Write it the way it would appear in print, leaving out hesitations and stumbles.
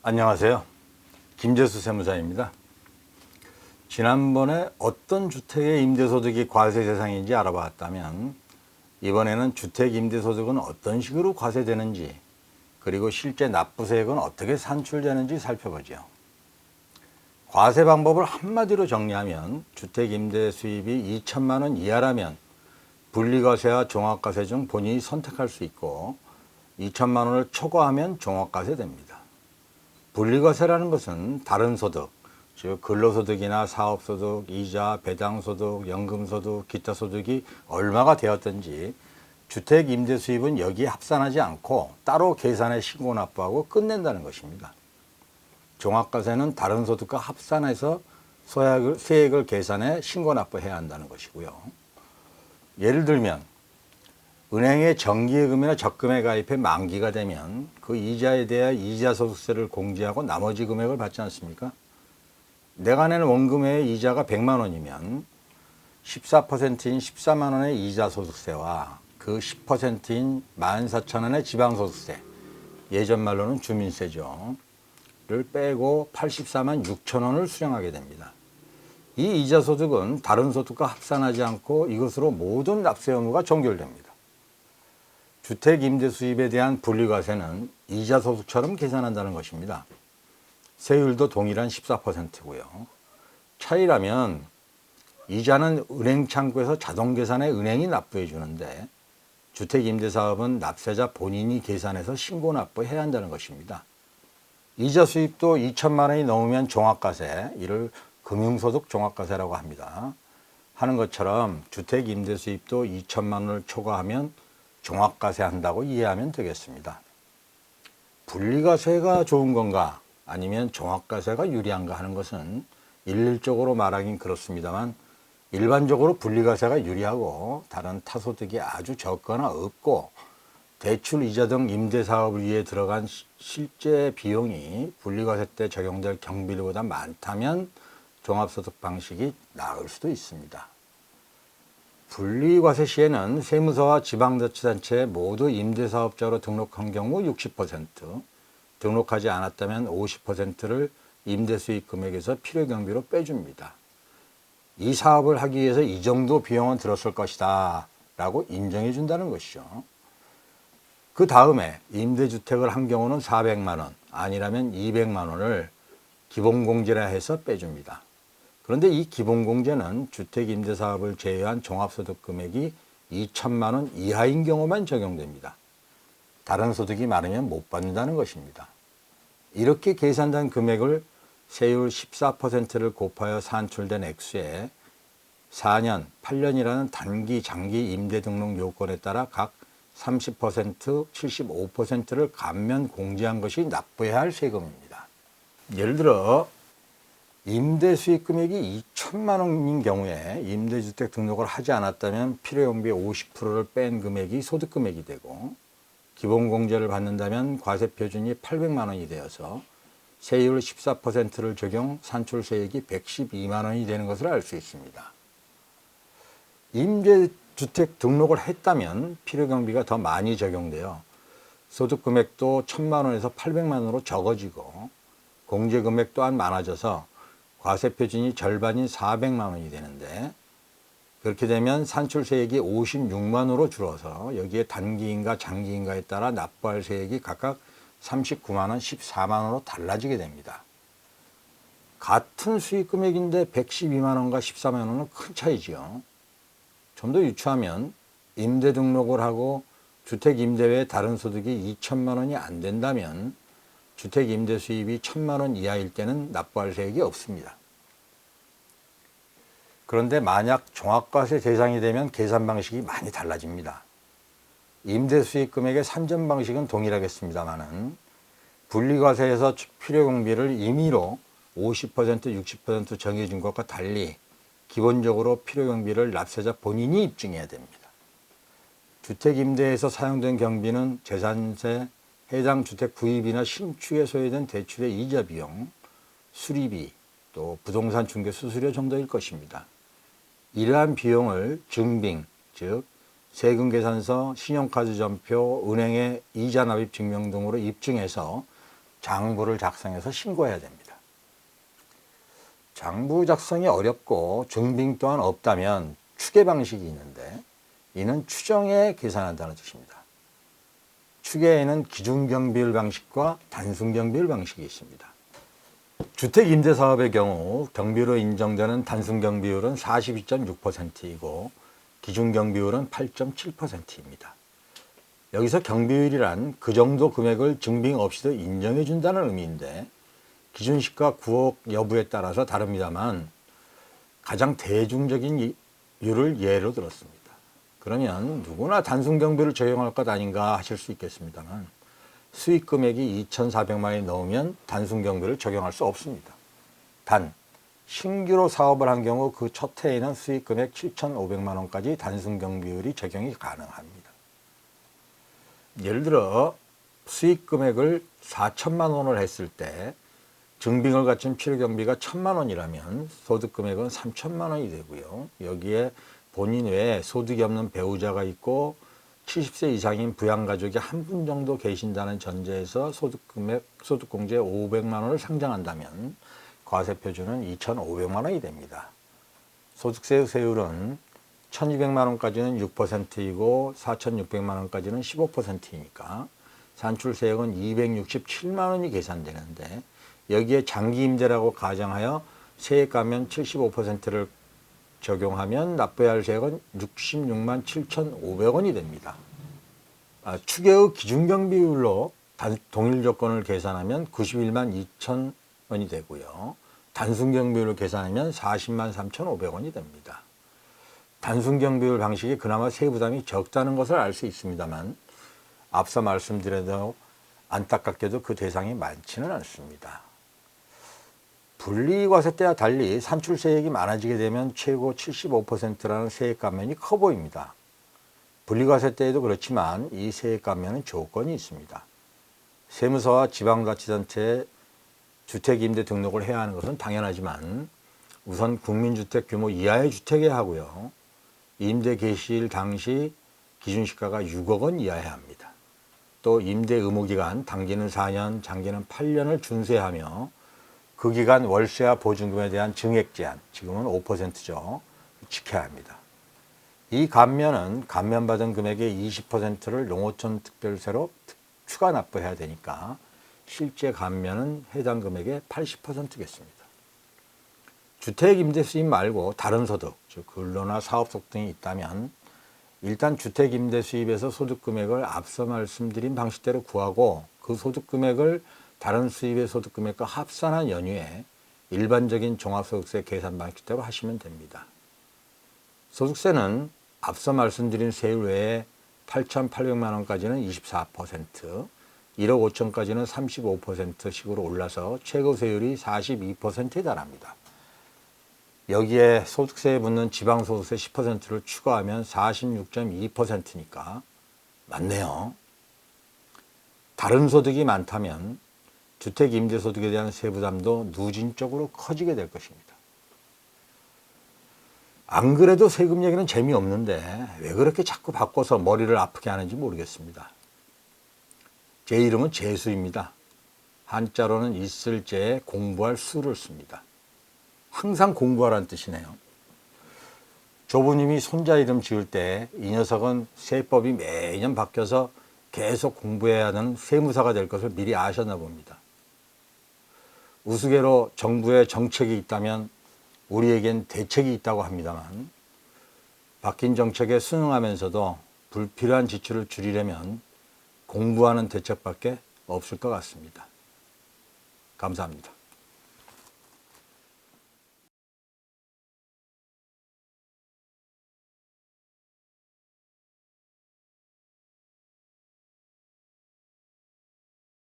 안녕하세요. 김재수 세무사입니다. 지난번에 어떤 주택의 임대소득이 과세 대상인지 알아봤다면 이번에는 주택 임대소득은 어떤 식으로 과세되는지 그리고 실제 납부세액은 어떻게 산출되는지 살펴보죠. 과세 방법을 한마디로 정리하면 주택 임대 수입이 2천만 원 이하라면 분리과세와 종합과세 중 본인이 선택할 수 있고 2천만 원을 초과하면 종합과세 됩니다. 분리과세라는 것은 다른 소득, 즉 근로소득이나 사업소득, 이자, 배당소득, 연금소득, 기타 소득이 얼마가 되었든지 주택 임대 수입은 여기에 합산하지 않고 따로 계산해 신고 납부하고 끝낸다는 것입니다. 종합과세는 다른 소득과 합산해서 세액을 계산해 신고 납부해야 한다는 것이고요. 예를 들면 은행에 정기예금이나 적금에 가입해 만기가 되면 그 이자에 대해 이자소득세를 공제하고 나머지 금액을 받지 않습니까? 내가 낸 원금의 이자가 100만 원이면 14%인 14만 원의 이자소득세와 그 10%인 14,000원의 지방소득세, 예전 말로는 주민세죠. 를 빼고 84만 6천 원을 수령하게 됩니다. 이 이자소득은 다른 소득과 합산하지 않고 이것으로 모든 납세 의무가 종결됩니다. 주택 임대 수입에 대한 분리과세는 이자 소득처럼 계산한다는 것입니다. 세율도 동일한 14%고요. 차이라면 이자는 은행 창구에서 자동 계산해 은행이 납부해 주는데 주택 임대 사업은 납세자 본인이 계산해서 신고 납부해야 한다는 것입니다. 이자 수입도 2천만 원이 넘으면 종합과세, 이를 금융소득 종합과세라고 합니다. 하는 것처럼 주택 임대 수입도 2천만 원을 초과하면 종합과세 한다고 이해하면 되겠습니다. 분리과세가 좋은 건가 아니면 종합과세가 유리한가 하는 것은 일률적으로 말하긴 그렇습니다만 일반적으로 분리과세가 유리하고 다른 타소득이 아주 적거나 없고 대출, 이자 등 임대사업을 위해 들어간 실제 비용이 분리과세 때 적용될 경비료보다 많다면 종합소득 방식이 나을 수도 있습니다. 분리과세 시에는 세무서와 지방자치단체에 모두 임대사업자로 등록한 경우 60%, 등록하지 않았다면 50%를 임대수익 금액에서 필요경비로 빼줍니다. 이 사업을 하기 위해서 이 정도 비용은 들었을 것이다 라고 인정해 준다는 것이죠. 그 다음에 임대주택을 한 경우는 400만 원, 아니라면 200만 원을 기본공제라 해서 빼줍니다. 그런데 이 기본공제는 주택임대사업을 제외한 종합소득 금액이 2천만 원 이하인 경우만 적용됩니다. 다른 소득이 많으면 못 받는다는 것입니다. 이렇게 계산된 금액을 세율 14%를 곱하여 산출된 액수에 4년, 8년이라는 단기, 장기 임대 등록 요건에 따라 각 30%, 75%를 감면 공제한 것이 납부해야 할 세금입니다. 예를 들어 임대 수익 금액이 2천만 원인 경우에 임대주택 등록을 하지 않았다면 필요경비 50%를 뺀 금액이 소득금액이 되고 기본공제를 받는다면 과세표준이 800만 원이 되어서 세율 14%를 적용 산출세액이 112만 원이 되는 것을 알 수 있습니다. 임대주택 등록을 했다면 필요경비가 더 많이 적용되어 소득금액도 1,000만 원에서 800만 원으로 적어지고 공제금액 또한 많아져서 과세표준이 절반인 400만 원이 되는데 그렇게 되면 산출세액이 56만 원으로 줄어서 여기에 단기인가 장기인가에 따라 납부할 세액이 각각 39만 원, 14만 원으로 달라지게 됩니다. 같은 수익금액인데 112만 원과 14만 원은 큰 차이지요. 좀 더 유추하면 임대 등록을 하고 주택 임대 외에 다른 소득이 2천만 원이 안 된다면 주택 임대 수입이 1,000만 원 이하일 때는 납부할 세액이 없습니다. 그런데 만약 종합과세 대상이 되면 계산 방식이 많이 달라집니다. 임대 수익 금액의 산정 방식은 동일하겠습니다만은 분리과세에서 필요경비를 임의로 50%, 60% 정해준 것과 달리 기본적으로 필요경비를 납세자 본인이 입증해야 됩니다. 주택임대에서 사용된 경비는 재산세, 해당 주택 구입이나 신축에 소요된 대출의 이자 비용, 수리비, 또 부동산 중개 수수료 정도일 것입니다. 이러한 비용을 증빙, 즉 세금계산서, 신용카드 전표, 은행의 이자 납입 증명 등으로 입증해서 장부를 작성해서 신고해야 됩니다. 장부 작성이 어렵고 증빙 또한 없다면 추계 방식이 있는데 이는 추정에 계산한다는 뜻입니다. 추계에는 기준경비율 방식과 단순경비율 방식이 있습니다. 주택임대사업의 경우 경비로 인정되는 단순경비율은 42.6%이고 기준경비율은 8.7%입니다. 여기서 경비율이란 그 정도 금액을 증빙 없이도 인정해 준다는 의미인데 기준시가 9억 여부에 따라서 다릅니다만 가장 대중적인 율을 예로 들었습니다. 그러면 누구나 단순경비를 적용할 것 아닌가 하실 수 있겠습니다만 수익 금액이 2,400만 원이 넘으면 단순경비를 적용할 수 없습니다. 단 신규로 사업을 한 경우 그 첫 해에는 수익 금액 7,500만 원까지 단순경비율이 적용이 가능합니다. 예를 들어 수익 금액을 4천만 원을 했을 때 증빙을 갖춘 필요경비가 1,000만 원이라면 소득 금액은 3천만 원이 되고요. 여기에 본인 외에 소득이 없는 배우자가 있고 70세 이상인 부양가족이 한 분 정도 계신다는 전제에서 소득공제 500만 원을 상정한다면 과세표준은 2,500만 원이 됩니다. 소득세 세율은 1,200만 원까지는 6%이고 4,600만 원까지는 15%이니까 산출세액은 267만 원이 계산되는데 여기에 장기임대라고 가정하여 세액 감면 75%를 적용하면 납부해야 할 세액은 66만 7,500원이 됩니다. 추계의 기준경비율로 동일 조건을 계산하면 91만 2,000원이 되고요. 단순경비율로 계산하면 40만 3,500원이 됩니다. 단순경비율 방식이 그나마 세부담이 적다는 것을 알 수 있습니다만 앞서 말씀드려도 안타깝게도 그 대상이 많지는 않습니다. 분리과세 때와 달리 산출세액이 많아지게 되면 최고 75%라는 세액 감면이 커 보입니다. 분리과세 때에도 그렇지만 이 세액 감면은 조건이 있습니다. 세무서와 지방자치단체에 주택임대 등록을 해야 하는 것은 당연하지만 우선 국민주택 규모 이하의 주택에 하고요. 임대 개시일 당시 기준시가가 6억 원 이하여야 합니다. 또 임대 의무기간 단기는 4년, 장기는 8년을 준수하며 그 기간 월세와 보증금에 대한 증액 제한, 지금은 5%죠. 지켜야 합니다. 이 감면은 감면받은 금액의 20%를 농어촌 특별세로 추가 납부해야 되니까 실제 감면은 해당 금액의 80%겠습니다. 주택 임대 수입 말고 다른 소득, 즉 근로나 사업소득 등이 있다면 일단 주택 임대 수입에서 소득 금액을 앞서 말씀드린 방식대로 구하고 그 소득 금액을 다른 수입의 소득 금액과 합산한 연휴에 일반적인 종합소득세 계산 방식대로 하시면 됩니다. 소득세는 앞서 말씀드린 세율 외에 8,800만 원까지는 24%, 1억 5천까지는 35%식으로 올라서 최고세율이 42%에 달합니다. 여기에 소득세에 붙는 지방소득세 10%를 추가하면 46.2%니까 맞네요. 다른 소득이 많다면 주택임대소득에 대한 세부담도 누진적으로 커지게 될 것입니다. 안 그래도 세금 얘기는 재미없는데 왜 그렇게 자꾸 바꿔서 머리를 아프게 하는지 모르겠습니다. 제 이름은 재수입니다. 한자로는 있을 재에 공부할 수를 씁니다. 항상 공부하라는 뜻이네요. 조부님이 손자 이름 지을 때 이 녀석은 세법이 매년 바뀌어서 계속 공부해야 하는 세무사가 될 것을 미리 아셨나 봅니다. 우스개로 정부의 정책이 있다면 우리에겐 대책이 있다고 합니다만 바뀐 정책에 순응하면서도 불필요한 지출을 줄이려면 공부하는 대책밖에 없을 것 같습니다. 감사합니다.